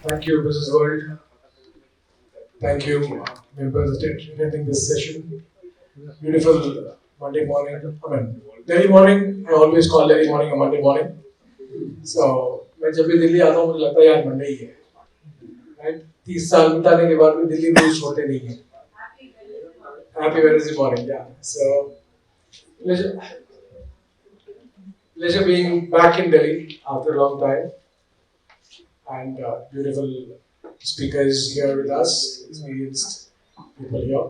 Thank you, Mrs. World. Thank you, members attending this session. Beautiful Monday morning. Delhi morning. I always call Delhi morning a Monday morning. So मैं जब भी दिल्ली आता हूँ मुझे लगता है यार मंडे ही है, right? 30 साल बिताने के बाद भी दिल्ली में छोड़ते नहीं हैं. Happy Wednesday morning, yeah. So pleasure being back in Delhi after a long time, and beautiful speakers here with us, experienced people here.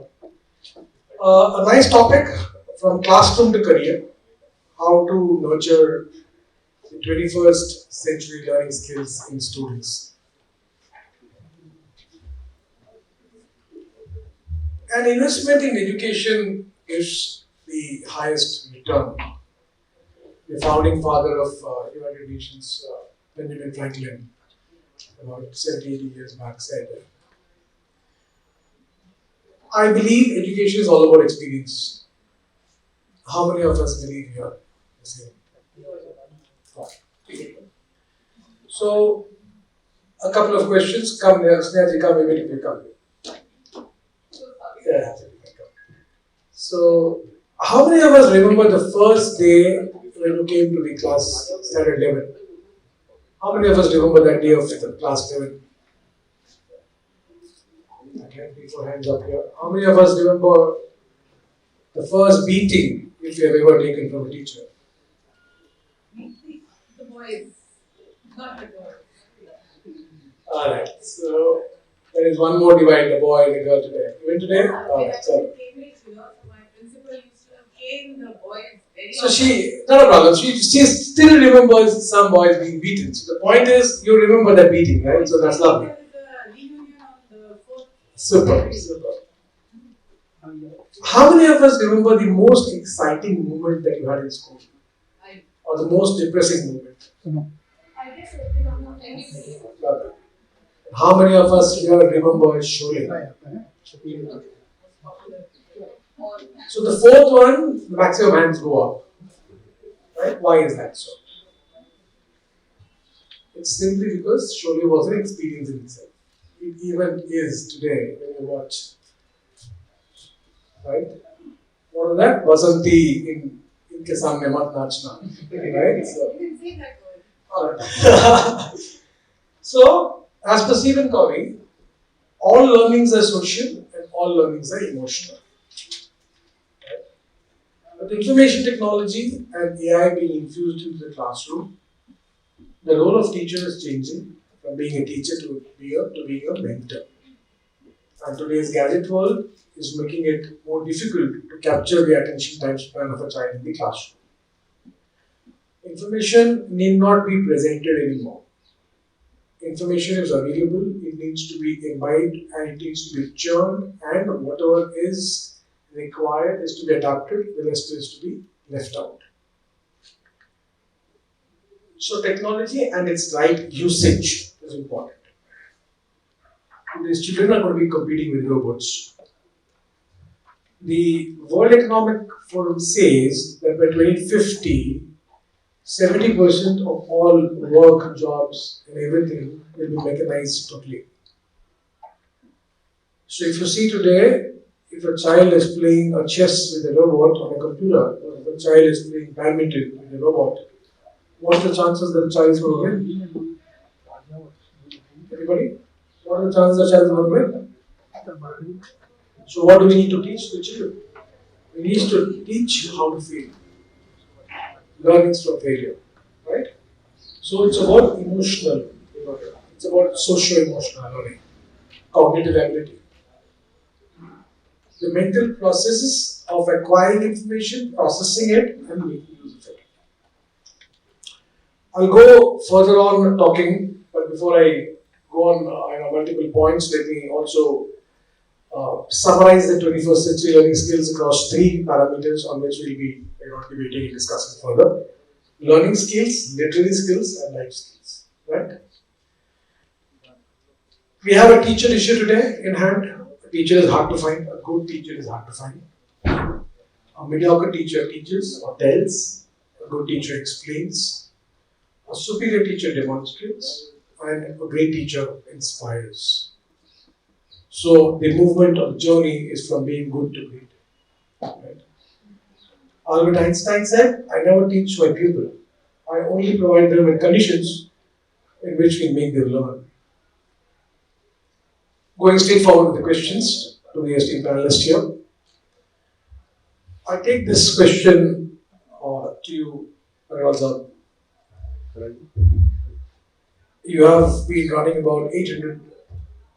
A nice topic, from classroom to career, how to nurture the 21st century learning skills in students. An investment in education gives the highest return. The founding father of United Nations, Benjamin Franklin, about 70, 80 years back, said, I believe education is all about experience. How many of us believe here the same? So, a couple of questions. Come here, Sneha ji, come here, you come. Yeah, so, how many of us remember the first day when you came to the class standard 11? How many of us remember that day of the class 11? Okay, before hands up here. How many of us remember the first beating if you have ever taken from a teacher? The boys, not the girls. Alright, so there is one more divide, the boy and the girl today. Even today? Alright, so. My principal used to cane the boys very So not a problem, she still remembers some boys being beaten. So the point is, you remember that beating, right? So that's lovely. There is a reunion on the 4th. Super. How many of us remember the most exciting moment that you had in school? Or the most depressing moment? I guess everybody. How many of us here remember Sholay? So the fourth one, the maximum hands go up. Right? Why is that so? It's simply because Sholay was an experience in itself. It even is today when you watch. Right? What is that? Vasanti in Inke Samne Mat Nachna. Right? So, You didn't say that word. alright. So, as per Stephen Covey, all learnings are social and all learnings are emotional. With information technology and AI being infused into the classroom, the role of teacher is changing from being a teacher to being a mentor. And today's gadget world is making it more difficult to capture the attention time span of a child in the classroom. Information need not be presented anymore. Information is available, it needs to be imbibed and it needs to be churned, and whatever is required is to be adapted, the rest is to be left out. So technology and its right usage is important. These children are going to be competing with robots. The World Economic Forum says that by 2050, 70% of all work, jobs, and everything will be mechanized totally. So if you see today, if a child is playing a chess with a robot on a computer, or if a child is playing badminton with a robot, what's the chances that the child is going to win? Everybody? What are the chances the child is going to win? So what do we need to teach the children? We need to teach how to fail. Learnings from failure. Right? So it's about emotional learning. It's about socio-emotional learning. Cognitive ability. The mental processes of acquiring information, processing it, and making use of it. I'll go further on talking, but before I go on multiple points, let me also summarize the 21st century learning skills across 3 parameters on which we'll be debating and discussing further. Learning skills, literary skills, and life skills. Right? We have a teacher issue today in hand. A teacher is hard to find. A good teacher is hard to find. A mediocre teacher teaches or tells. A good teacher explains. A superior teacher demonstrates. and a great teacher inspires. So the movement or journey is from being good to great. Right? Albert Einstein said, I never teach my pupil. I only provide them with conditions in which we make them learn. Going straight forward with the questions to the esteemed panelists here. I take this question to you, Agarwal. You have been running about 800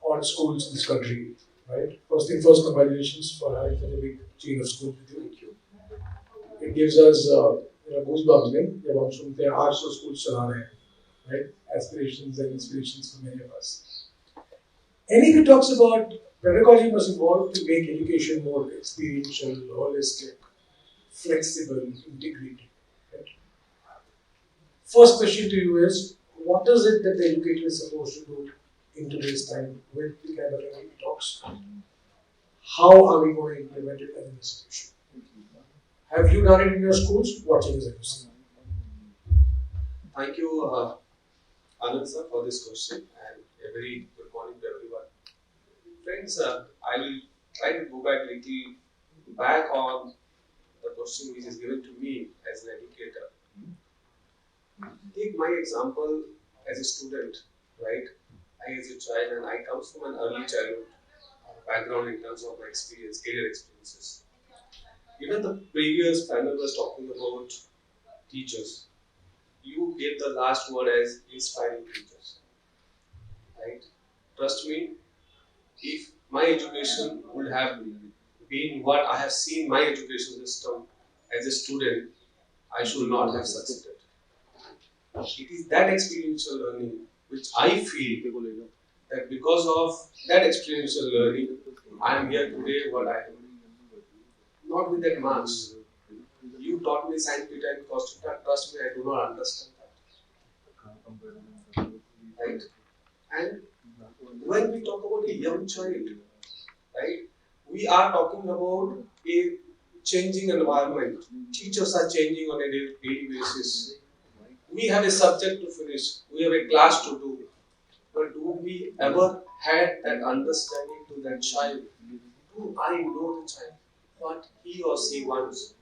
odd schools in this country, right? First thing first, congratulations for having such a big chain of schools with you. Thank you. It gives us goosebumps, right? जब हम सुनते हैं 800 schools चला रहे हैं, right? Aspirations and inspirations for many of us. NEP talks about pedagogy must evolve to make education more experiential, holistic, flexible, integrated. Right? First question to you is, what is it that the educator is supposed to do in today's time with the kind of NEP talks? How are we going to implement it as an institution? Have you done it in your schools? What changes have you seen? Thank you, Anantha, for this question, and a very good morning to everyone. Friends, I will try to go back on the question which is given to me as an educator. Take my example as a student, right? I as a child, and I come from an early childhood background in terms of my experience, career experiences. Even the previous panel was talking about teachers. You gave the last word as inspiring teachers, right? Trust me, if my education would have been what I have seen my education system as a student, I should not have succeeded. It is that experiential learning which I feel that because of that experiential learning, I am here today what I am. Not with that marks. You taught me sine, theta and cos theta. Trust me, I do not understand that. Right? And when we talk about a young child, right, we are talking about a changing environment. Teachers are changing on a daily basis. We have a subject to finish. We have a class to do. But do we ever had that understanding to that child? Do I know the child? What he or she wants?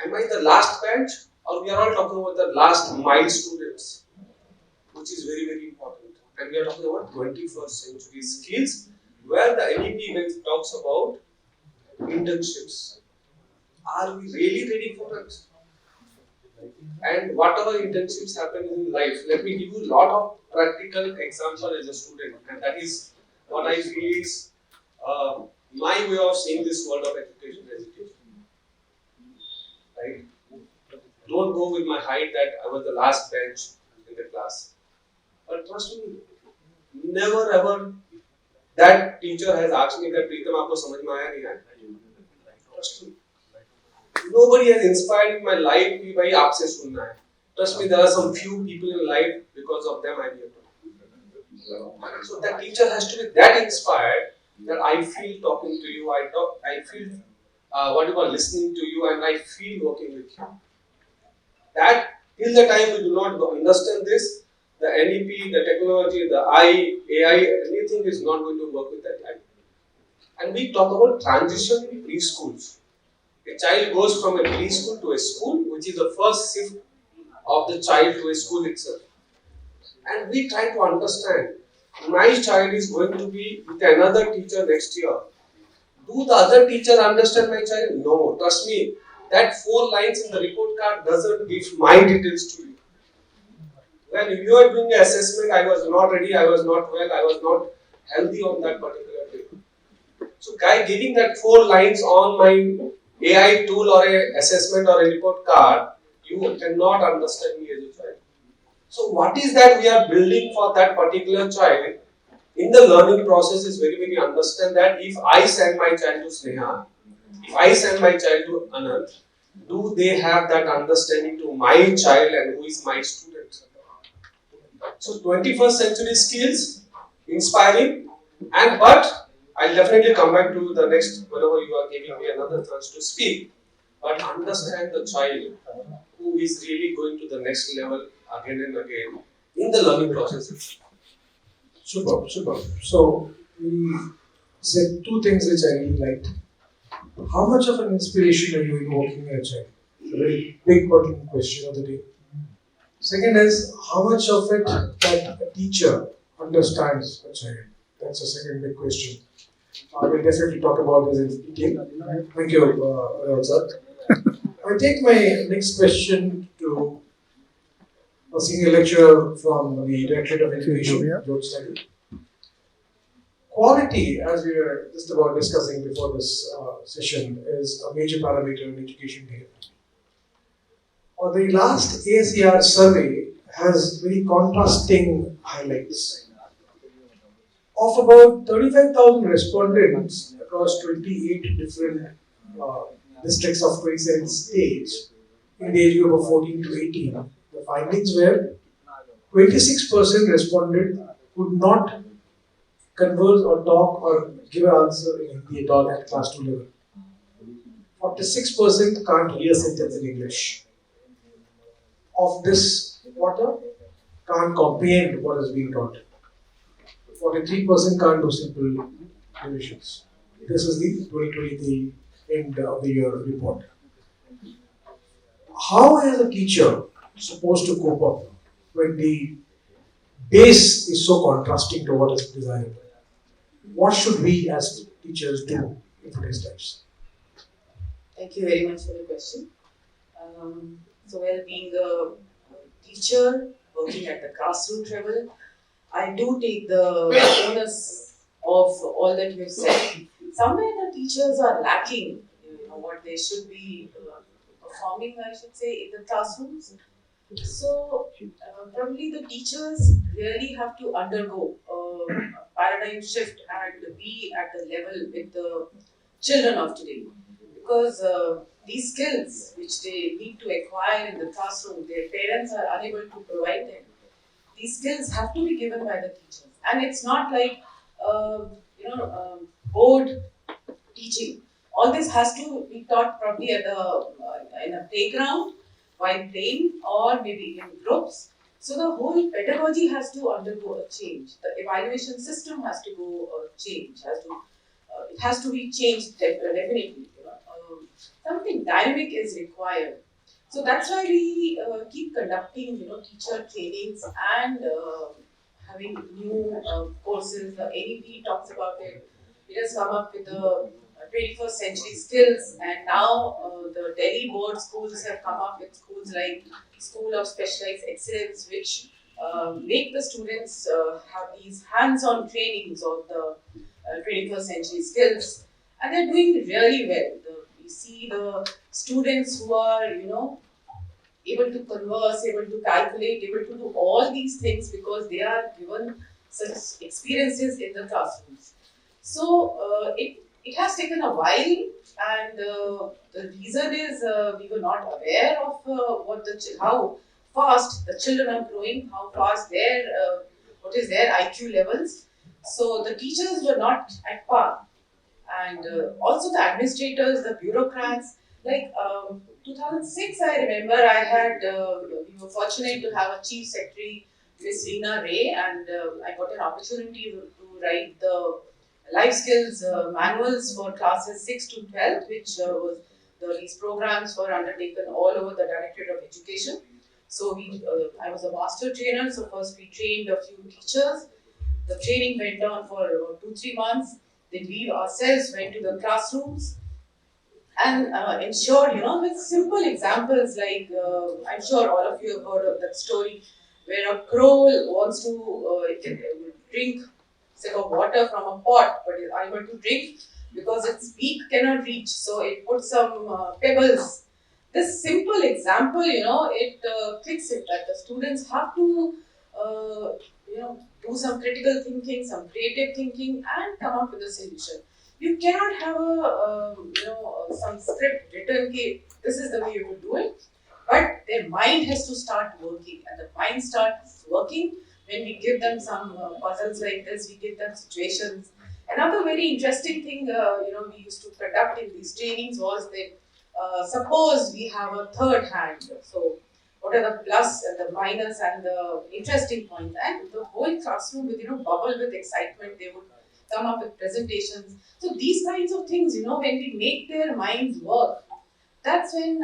Am I the last bench, or we are all talking about the last mile students, which is very, very important. And we are talking about 21st century skills, where the NEP talks about internships. Are we really ready for it? And whatever internships happen in life, let me give you a lot of practical example as a student, and that is what I feel is my way of seeing this world of education. Right? Don't go with my height that I was the last bench in the class. But trust me, never ever that teacher has asked me that Pritam aapko samajh mein aaya nahi aaya. Trust me. Nobody has inspired in my life कि भाई आपसे सुनना है. Trust me, there are some few people in life because of them I am here. So that teacher has to be that inspired that I feel talking to you, I feel listening to you, and I feel working with you. That till the time we do not understand this, the NEP, the technology, the AI, anything is not going to work with that time. And we talk about transition in preschools. A child goes from a preschool to a school, which is the first shift of the child to a school itself. And we try to understand, my child is going to be with another teacher next year. Do the other teacher understand my child? No, trust me, that 4 lines in the report card doesn't give my details to you. When you are doing an assessment, I was not ready, I was not well, I was not healthy on that particular day. So guy giving that 4 lines on my AI tool or a assessment or a report card, you cannot understand me as a child. So what is that we are building for that particular child in the learning process is very, very understand that if I send my child to Sneha, if I send my child to Anantha, do they have that understanding to my child and who is my student? So 21st century skills, inspiring, and but I'll definitely come back to the next whenever you are giving me another chance to speak. But understand the child who is really going to the next level again and again. in the learning process. Superb, superb. So we said two things which I really liked. How much of an inspiration are you invoking in a child? A very big pertinent question of the day. Second is how much of it that a teacher understands a child. That's the second big question. We'll definitely talk about this in detail. Thank you, Rathor. I take my next question to a senior lecturer from the Directorate of Education, Jyotsna. Quality, as we were just about discussing before this session, is a major parameter in education here. The last ASER survey has very contrasting highlights. Of about 35,000 respondents across 28 different uh, districts of 27 states in the age group of 14 to 18, the findings were 26% responded could not converse or talk or give an answer in Hindi at all at class 2 level. 46% can't read a sentence in English. Of this, quarter can't comprehend what is being taught. 43% can't do simple divisions. This is the 2023 end of the year report. How is a teacher supposed to cope up when the base is so contrasting to what is desired? What should we as teachers do in today's times? Thank you very much for the question. Being a teacher working at the grassroots level, I do take the onus of all that you have said. Somewhere the teachers are lacking, what they should be performing, I should say, in the classrooms. So, probably the teachers really have to undergo a paradigm shift and be at the level with the children of today. Because these skills which they need to acquire in the classroom, their parents are unable to provide them. These skills have to be given by the teachers. And it's not like, uh, board teaching. All this has to be taught probably at in a playground while playing or maybe in groups. So the whole pedagogy has to undergo a change. The evaluation system has to go change. It has to be changed definitely. Something dynamic is required. So that's why we keep conducting, teacher trainings and having new courses. The AEP talks about it. It has come up with the 21st century skills, and now the Delhi board schools have come up with schools like School of Specialized Excellence, which make the students have these hands-on trainings of the 21st century skills, and they're doing really well. We see the students who are, able to converse, able to calculate, able to do all these things because they are given such experiences in the classrooms. So it has taken a while, and the reason is we were not aware of how fast the children are growing, how fast what is their IQ levels. So the teachers were not at par, and also the administrators, the bureaucrats. Like 2006, I remember we were fortunate to have a chief secretary, Miss Reena Ray, and I got an opportunity to write the life skills manuals for classes 6 to 12, which these programs were undertaken all over the Directorate of Education. So I was a master trainer, so first we trained a few teachers. The training went on for about 2-3 months. Then we ourselves went to the classrooms and ensured, with simple examples like I'm sure all of you have heard of that story where a crow wants to drink sip of water from a pot but is unable to drink because its beak cannot reach, so it puts some pebbles. This simple example, it clicks it that the students have to, do some critical thinking, some creative thinking, and come up with a solution. You cannot have some script written. This is the way you would do it, but their mind has to start working, and the mind starts working when we give them some puzzles like this. We give them situations. Another very interesting thing, we used to conduct in these trainings was that suppose we have a third hand. So what are the plus and the minus and the interesting points, and the whole classroom with bubble with excitement. They would come up with presentations. So these kinds of things, when we make their minds work, that's when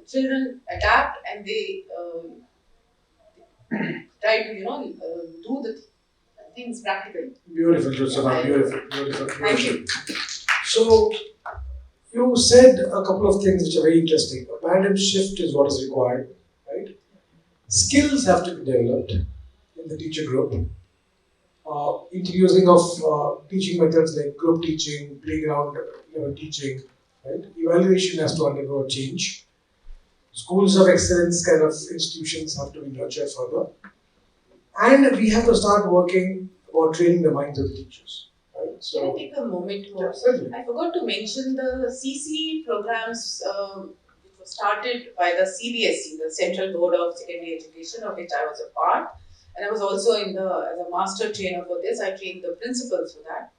children adapt and they try to do the things practically. Beautiful, Jyotsna. Beautiful, beautiful, Thank beautiful. you. So, you said a couple of things which are very interesting. A paradigm shift is what is required, right? Skills have to be developed in the teacher group. Introducing of teaching methods like group teaching, playground level teaching, right? Evaluation has to undergo a change. Schools of excellence kind of institutions have to be nurtured further. And we have to start working about training the minds of the teachers, right? Can I take a moment more? Certainly. I forgot to mention the CC programs which was started by the CBSE, the Central Board of Secondary Education, of which I was a part. And I was also as a master trainer for this. I trained the principals for that.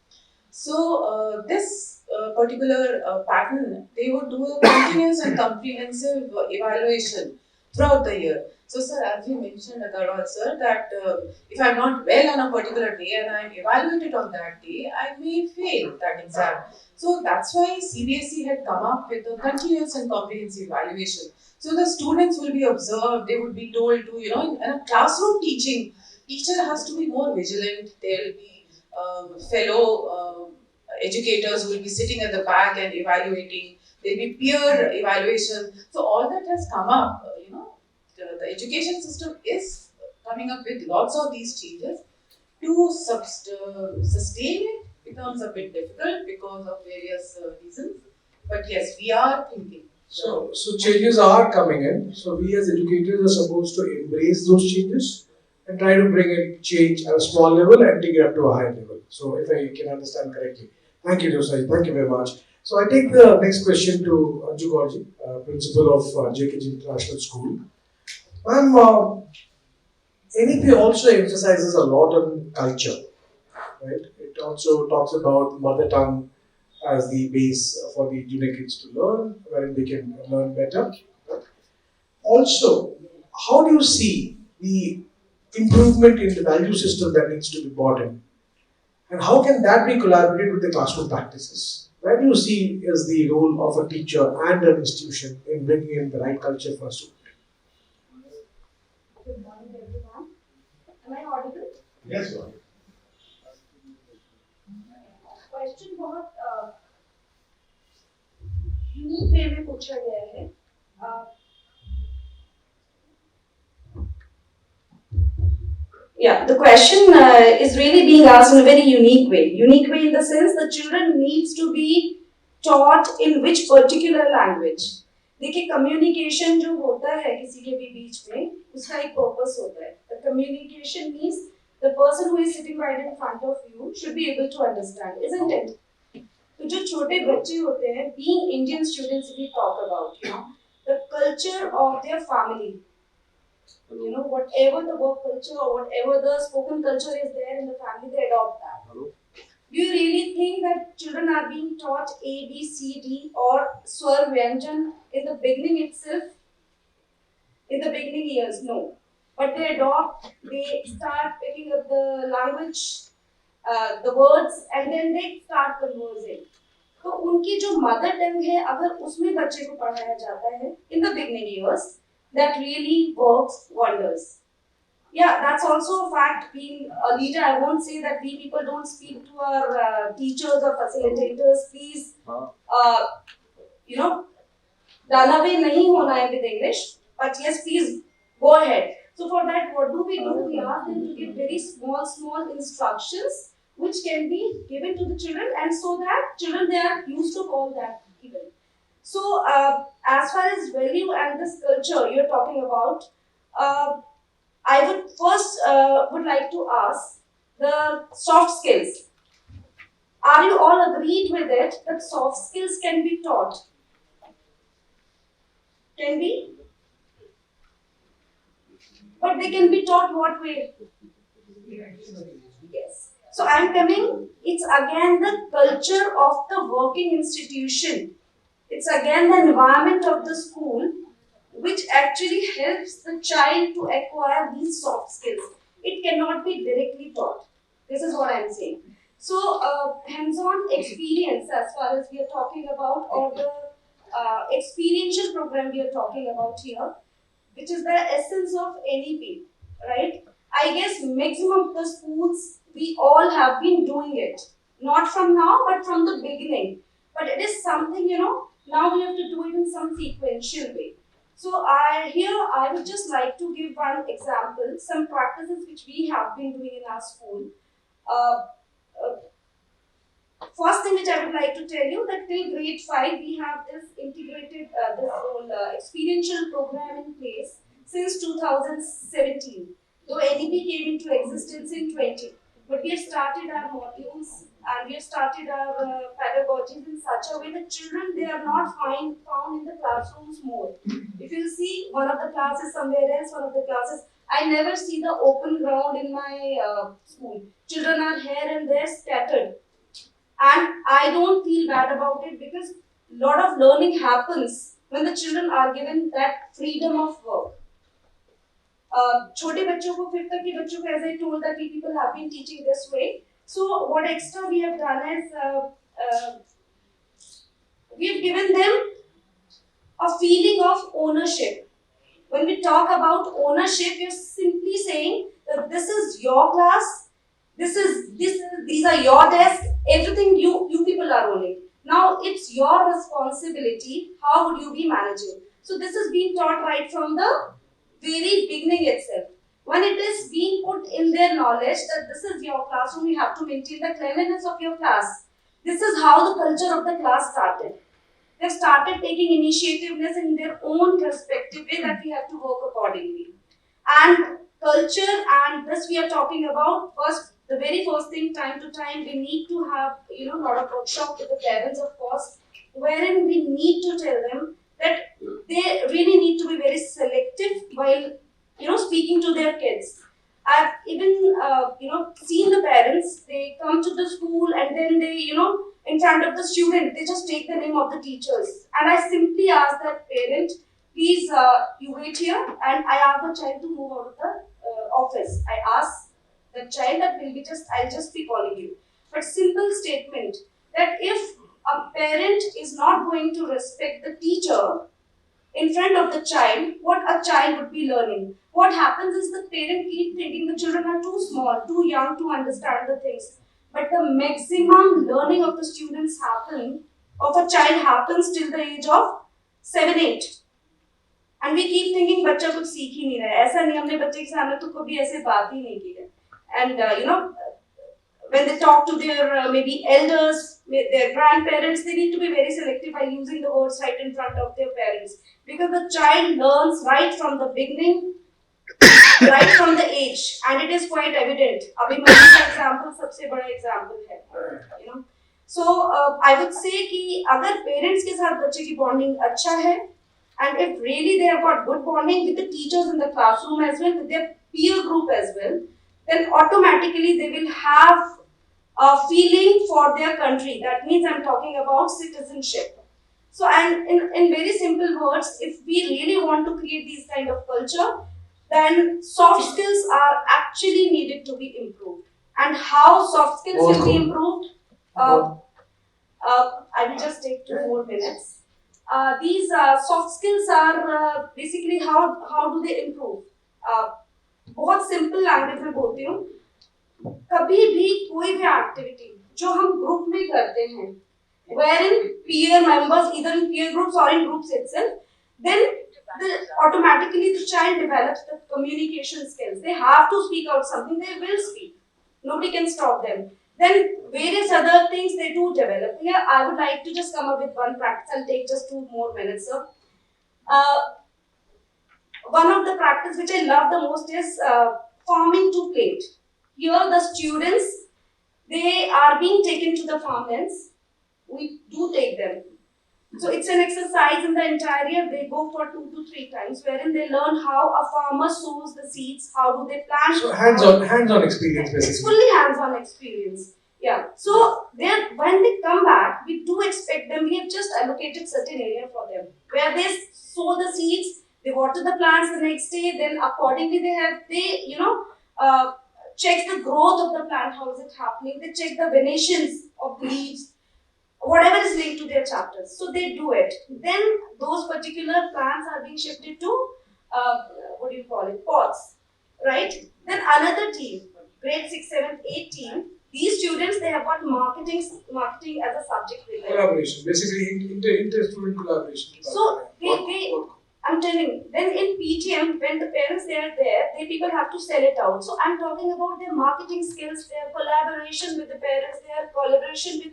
So this particular pattern, they would do a continuous and comprehensive evaluation throughout the year. So, sir, as you mentioned, Agarwal sir, that if I'm not well on a particular day and I'm evaluated on that day, I may fail that exam. So that's why CBSE had come up with a continuous and comprehensive evaluation. So the students will be observed, they would be told to, in a classroom teaching, teacher has to be more vigilant. There will be fellow educators who will be sitting at the back and evaluating. There will be peer evaluation. So all that has come up. The education system is coming up with lots of these changes. To sustain it becomes a bit difficult because of various reasons. But yes, we are thinking. So changes are coming in. So we as educators are supposed to embrace those changes and try to bring in change at a small level and take it up to a higher level. So if I can understand correctly. Thank you, Jyotsna. Thank you very much. So I take the next question to Anju Gaurji, principal of JKG International School. Ma'am, NEP also emphasizes a lot on culture, right? It also talks about mother tongue as the base for the junior kids to learn, wherein they can learn better. Also, how do you see the improvement in the value system that needs to be brought in? And how can that be collaborated with the classroom practices? Where do you see is the role of a teacher and an institution in bringing in the right culture for a student? Good morning, everyone. Am I audible? Yes, sir. Question बहुत unique way में पूछा गया है. Yeah, the question is really being asked in a very unique way. Unique way in the sense the children needs to be taught in which particular language. देखिए communication जो होता है किसी के भी बीच में उसका एक purpose होता है. The communication means the person who is sitting right in front of you should be able to understand, isn't it? तो जो छोटे बच्चे होते हैं, being Indian students, we talk about, the culture of their family. Whatever the work culture or whatever the spoken culture is there in the family, they adopt that. Hello? Do you really think that children are being taught A, B, C, D or Swar Vyanjan in the beginning itself? In the beginning years, no. But they adopt, they start picking up the language, the words, and then they start conversing. तो उनकी जो mother tongue है, अगर उसमें बच्चे को पढ़ाया जाता है in the beginning years, that really works wonders. Yeah, that's also a fact. Being a leader, I won't say that we people don't speak to our teachers or facilitators. Please, run away nahi hona hai with English. But yes, please go ahead. So for that, what do? We ask them to give very small instructions which can be given to the children, and so that children, they are used to all that even. So as far as value and this culture you're talking about, I would first would like to ask the soft skills. Are you all agreed with it that soft skills can be taught? Can be? But they can be taught what way? Yes. So I'm coming, it's again the culture of the working institution. It's again the environment of the school which actually helps the child to acquire these soft skills. It cannot be directly taught. This is what I am saying. So, hands-on experience, as far as we are talking about, or the experiential program we are talking about here, which is the essence of NEP, right? I guess maximum of the schools, we all have been doing it. Not from now, but from the beginning. But it is something, now we have to do it in some sequential way. So I would just like to give one example, some practices which we have been doing in our school. Uh, uh, First thing which I would like to tell you that till grade 5 we have this integrated, this whole experiential program in place since 2017. Though NEP came into existence in 20, but we have started our modules and we have started our pedagogies in such a way that children, they are not found in the classrooms more. If you see one of the classes somewhere else, one of the classes, I never see the open ground in my school. Children are here and there scattered, and I don't feel bad about it because a lot of learning happens when the children are given that freedom of work. छोटे बच्चों को, fifth तक के बच्चों को, as I told that we people have been teaching this way. So what extra we have done is we have given them a feeling of ownership. When we talk about ownership, you're simply saying that this is your class, these are your desks, everything you people are owning. Now it's your responsibility. How would you be managing? So this is being taught right from the very beginning itself. When it is being put in their knowledge that this is your classroom, you have to maintain the cleanliness of your class. This is how the culture of the class started. They've started taking initiativeness in their own perspective way that we have to work accordingly. And culture, and this we are talking about, first, the very first thing, time to time, we need to have, a lot of workshop with the parents, of course, wherein we need to tell them that they really need to be very selective while, speaking to their kids. I've even, seen the parents, they come to the school and then they, in front of the student, they just take the name of the teachers. And I simply ask that parent, please, you wait here, and I ask the child to move out of the office. I ask the child that I'll just be calling you. But simple statement that if a parent is not going to respect the teacher in front of the child, what a child would be learning. What happens is the parent keep thinking the children are too small, too young to understand the things. But the maximum learning of the students of a child happens till the age of 7, 8. And we keep thinking बच्चा कुछ सीख ही नहीं रहा है, ऐसा नहीं, हमने बच्चे के सामने तो कभी ऐसे बात ही नहीं की है. And when they talk to their maybe elders, their grandparents, they need to be very selective by using the words right in front of their parents, because the child learns right from the beginning, right from the age, and it is quite evident. अभी mummy का example सबसे बड़ा example है, So I would say कि अगर parents के साथ बच्चे की bonding अच्छा है, and if really they have got good bonding with the teachers in the classroom as well, with their peer group as well, then automatically they will have a feeling for their country. That means I'm talking about citizenship. So, and in very simple words, if we really want to create these kind of culture, then soft skills are actually needed to be improved. And how soft skills will be improved? I will just take 2 more minutes. These soft skills are basically how do they improve? बहुत simple language में बोलती हूँ. कभी भी कोई भी activity जो हम ग्रुप में करते हैं, wherein peer members, either in peer groups or in groups itself, then automatically the child develops the communication skills. They have to speak out something, they will speak. Nobody can stop them. Then various other things they do develop. Here I would like to just come up with one practice. I'll take just 2 more minutes, sir. One of the practice which I love the most is farming to plate. Here the students, they are being taken to the farmlands. We do take them. So it's an exercise in the entire year. They go for 2 to 3 times, wherein they learn how a farmer sows the seeds, how do they plant. So hands-on experience basically. It's fully hands-on experience. Yeah. So when they come back, we do expect them. We have just allocated certain area for them where they sow the seeds. They water the plants the next day, then accordingly they check the growth of the plant, how is it happening, they check the venations of the leaves, whatever is linked to their chapters. So they do it. Then those particular plants are being shifted to what do you call it, pots, right? Then another team, grade 6, 7, 8 team. These students, they have got marketing as a subject with them. Collaboration, basically inter-student collaboration. So I'm telling you, then in PTM, when the parents they are there, people have to sell it out. So I'm talking about their marketing skills, their collaboration with the parents, their collaboration with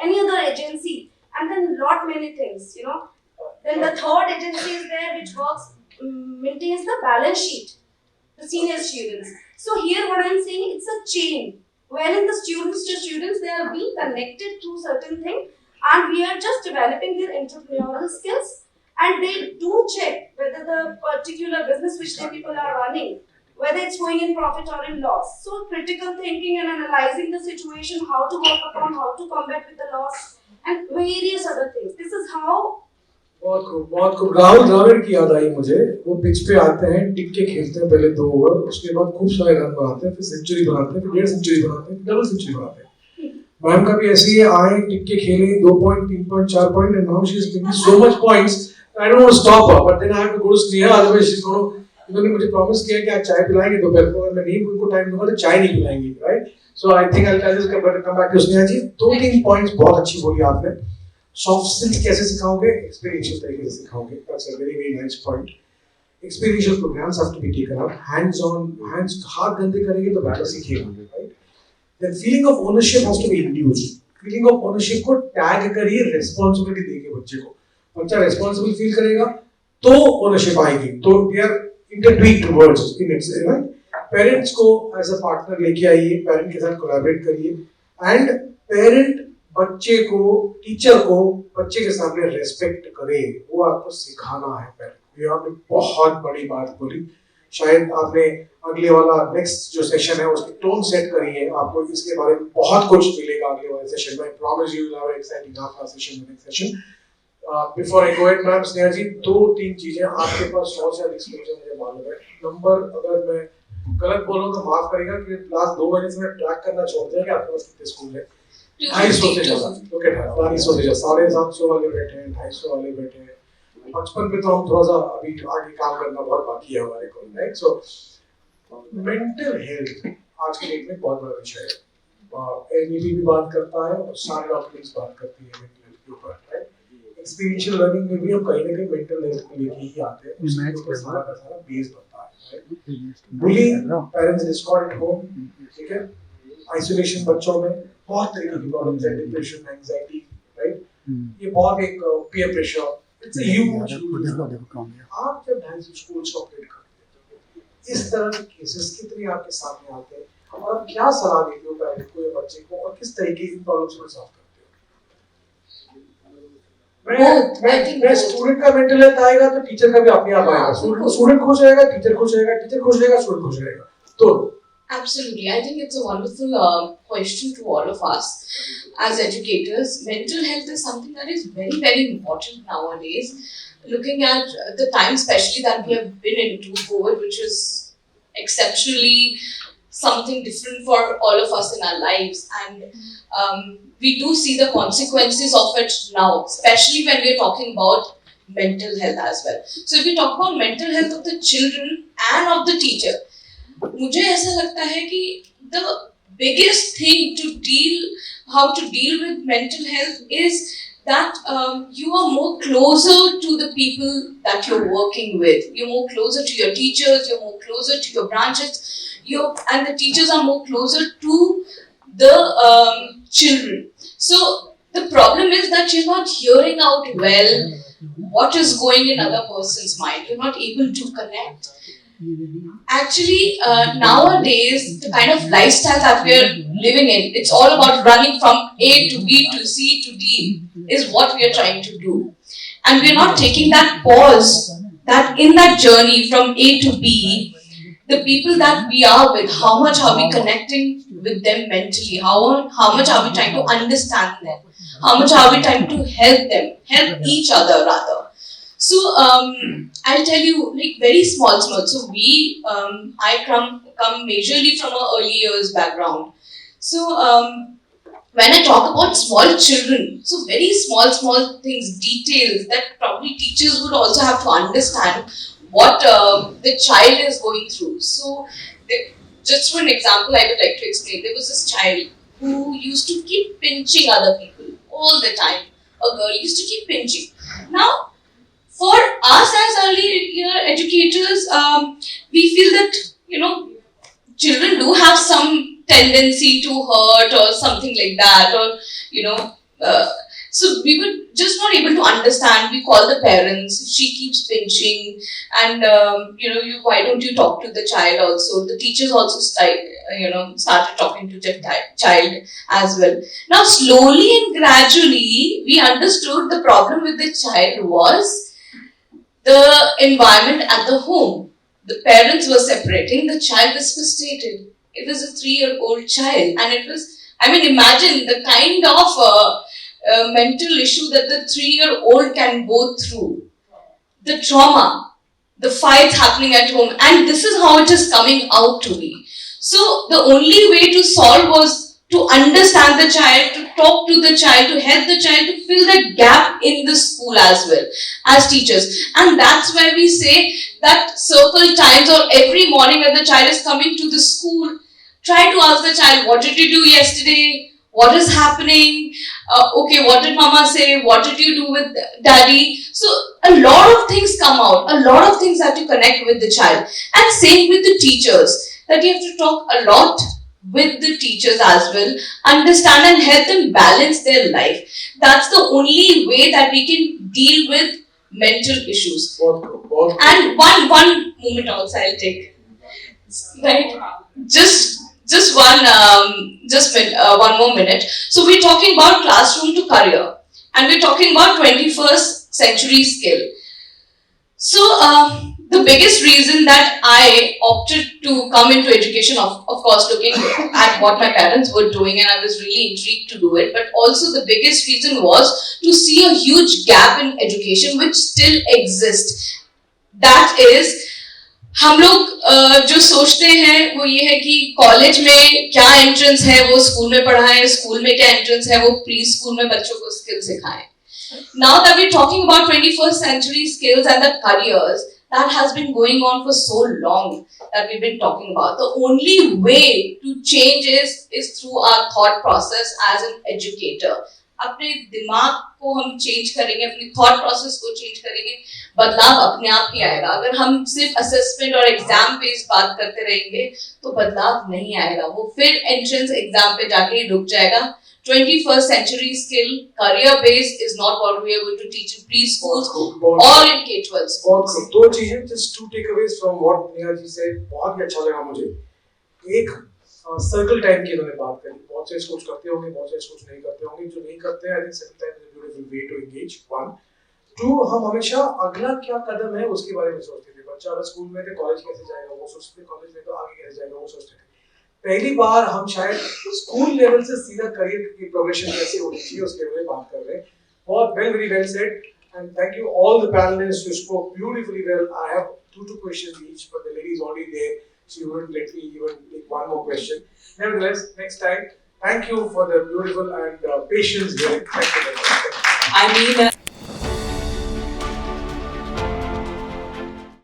any other agency, and then lot many things, Then the third agency is there which works, maintains the balance sheet, the senior students. So here what I'm saying, it's a chain, wherein the students to students, they are being connected to certain things, and we are just developing their entrepreneurial skills. And they do check whether the particular business which the people are running, whether it's going in profit or in loss. So critical thinking and analyzing the situation, how to work upon, how to combat with the loss, and various other things. This is how. बहुत खूब राहुल द्रविड़ की याद आई मुझे. वो pitch पे आते हैं, टिक्के खेलते हैं पहले 2 ओवर, उसके बाद खूब सारे रन बनाते हैं, फिर सेंचुरी बनाते हैं, फिर 1.5 सेंचुरी बनाते हैं, डबल सेंचुरी बनाते हैं. मैम का भी ऐसे ही आए, टिक्के खेले, 2 point, 3 point, 4 point, and now she is making so much points. I don't want to stop her, but then I have to go to Sneha. Otherwise, she's going to. इन्होंने मुझे promise किया कि आज चाय पिलाएंगे दोपहर को, अगर मैं नहीं उनको टाइम दूंगा तो चाय नहीं पिलाएंगे, right? So I think I just come back to Sneha ji. 2-3 points बहुत अच्छी बोली आपने. सॉफ्ट स्किल्स कैसे सिखाओगे? एक्सपीरियंशियल तरीके से सिखाओगे. That's a very very nice point. Experiential programs have to be taken up. Hands on, hands हाथ गंदे करेंगे तो बच्चा सीखेगा, right? Then feeling of ownership has to be induced. Feeling of ownership को टैग करिए, रिस्पांसिबिलिटी देके बच्चे को. बच्चा रिस्पांसिबल फील करेगा तो ओनरशिप आएगी. तो they are intertwined words in its, right? Parents को as a partner लेके आइए, parent के साथ collaborate करिए, and parent बच्चे को, teacher को बच्चे के सामने respect करे, वो आपको सिखाना है parent. ये आपने बहुत बड़ी बात बोली. शायद आपने अगले वाला next जो session है उसकी tone set करी है. आपको इसके बारे में बहुत कुछ मिलेगा अगले वाले session में. I promise you will have an exciting half session the next session. Before I go ahead, ma'am Sneha ji, 2-3 चीजें आपके पास 100 से अधिक स्कूल है, मुझे मालूम है. नंबर अगर मैं गलत बोलूं तो माफ करिएगा कि लास्ट 2 महीने से मैं ट्रैक करना छोड़ दिया कि आपके पास कितने स्कूल है. 250 से ज्यादा. ओके, 250 से ज्यादा. 750 वाले बैठे हैं, 250 वाले बैठे हैं. 55 पे तो हम थोड़ा सा अभी आगे काम करना बहुत बाकी है हमारे को, राइट? सो मेंटल हेल्थ आज के डेट में बहुत बड़ा विषय है. एनईपी भी बात करता है और सारे डॉक्यूमेंट्स बात करती है मेंटल हेल्थ के ऊपर, राइट? एक्सपीरियंशियल लर्निंग में भी हम कहीं ना कहीं मेंटल हेल्थ को लेके ही आते हैं. उसके ऊपर सारा का सारा बेस बनता है, right? Bullying, parents Discord at home, ठीक है? आइसोलेशन बच्चों में बहुत तरह की प्रॉब्लम्स है, डिप्रेशन, एंजाइटी, राइट? ये बहुत एक peer pressure, it's a huge. आप जब ढंग से स्कूल से ऑपरेट करते हैं, इस तरह के केसेस कितने आपके सामने आते हैं और आप क्या सलाह देते हो पेरेंट को या बच्चे को, और किस तरीके की प्रॉब्लम्स को सॉल्व करते हो? मैं स्टूडेंट का मेंटल हेल्थ आएगा तो टीचर का भी अपने आप आएगा. स्टूडेंट खुश रहेगा, टीचर खुश रहेगा, टीचर खुश रहेगा, स्टूडेंट खुश रहेगा. तो absolutely, I think it's a wonderful question to all of us as educators. Mental health is something that is very, very important nowadays. Looking at the time, especially that we have been into COVID, which is exceptionally something different for all of us in our lives, and we do see the consequences of it now, especially when we are talking about mental health as well. So if we talk about mental health of the children and of the teacher, मुझे ऐसा लगता है कि the biggest thing to how to deal with mental health is that you are more closer to the people that you're working with. You're more closer to your teachers, you're more closer to your branches, and the teachers are more closer to the children. So the problem is that you're not hearing out well what is going in other person's mind. You're not able to connect. Actually, nowadays, the kind of lifestyle that we're living in, it's all about running from A to B to C to D is what we are trying to do. And we're not taking that pause that in that journey from A to B, the people that we are with, how much are we connecting with them mentally? How much are we trying to understand them? How much are we trying to help them? Help each other rather. So I'll tell you, like very small. So I come majorly from a early years background. So when I talk about small children, so very small things, details that probably teachers would also have to understand what the child is going through. So just for an example, I would like to explain. There was this child who used to keep pinching other people all the time. A girl used to keep pinching. Now, for us as early year educators, we feel that, children do have some tendency to hurt or something like that, or so we were just not able to understand. We call the parents, she keeps pinching, and why don't you talk to the child also? The teachers also started talking to the child as well. Now slowly and gradually we understood the problem with the child was the environment at the home. The parents were separating, the child was frustrated. It was a 3-year-old child, and it was, imagine the kind of mental issue that the 3-year-old can go through. The trauma, the fights happening at home, and this is how it is coming out to be. So the only way to solve was to understand the child, to talk to the child, to help the child to fill that gap in the school as well as teachers. And that's where we say that circle times, or every morning when the child is coming to the school, try to ask the child, what did you do yesterday? What is happening? Okay, what did mama say? What did you do with daddy? So a lot of things come out, a lot of things have to connect with the child. And same with the teachers, that you have to talk a lot with the teachers as well, understand and help them balance their life. That's the only way that we can deal with mental issues. And one moment also I'll take. Right? Just one more minute. So we're talking about classroom to career, and we're talking about 21st century skill. So the biggest reason that I opted to come into education, of course, looking at what my parents were doing, and I was really intrigued to do it, but also the biggest reason was to see a huge gap in education which still exists. That is, हम लोग जो सोचते हैं वो ये है कि college में क्या एंट्रेंस है वो स्कूल में पढ़ाएं, स्कूल में क्या एंट्रेंस है वो प्री स्कूल में बच्चों को स्किल सिखाएं. Now that we're talking about 21st century skills and the careers, that has been going on for so long that we've been talking about. The only way to change is through our thought process as an educator. अपने दिमाग को हम change करेंगे, अपनी thought process को change करेंगे, बदलाव अपने आप ही आएगा. अगर हम सिर्फ असेसमेंट और एग्जाम बेस्ड बात करते रहेंगे तो बदलाव नहीं आएगा, वो फिर एंट्रेंस एग्जाम पे जाके ही रुक जाएगा. 21st century skill, career based is not what we are going to teach in preschools or in K-12 schools. दो चीजें, just two takeaways from what Sneha ji said, बहुत ही अच्छा लगा मुझे. एक सर्कल टाइम की इन्होंने बात करी. बहुत से स्कूल्स करते होंगे, बहुत से स्कूल्स नहीं करते होंगे. जो नहीं करते हैं, I think circle time is a beautiful way to engage. One, two, हम हमेशा अगला क्या कदम है उसके बारे में सोचते थे. बच्चा अगर स्कूल में थे, कॉलेज कैसे जाएगा वो सोचते थे, कॉलेज में तो आगे कैसे जाएगा वो सोचते थे. पहली बार हम शायद स्कूल लेवल से सीधा करियर की प्रोग्रेशन कैसे होनी चाहिए उसके बारे में बात कर रहे हैं. बहुत very well said, and thank you all the panelists who spoke beautifully well. I have two questions each, but the lady is already there. She wouldn't let me even take one more question. Nevertheless, next time, thank you for the beautiful and patience here. Thank you very much. I mean,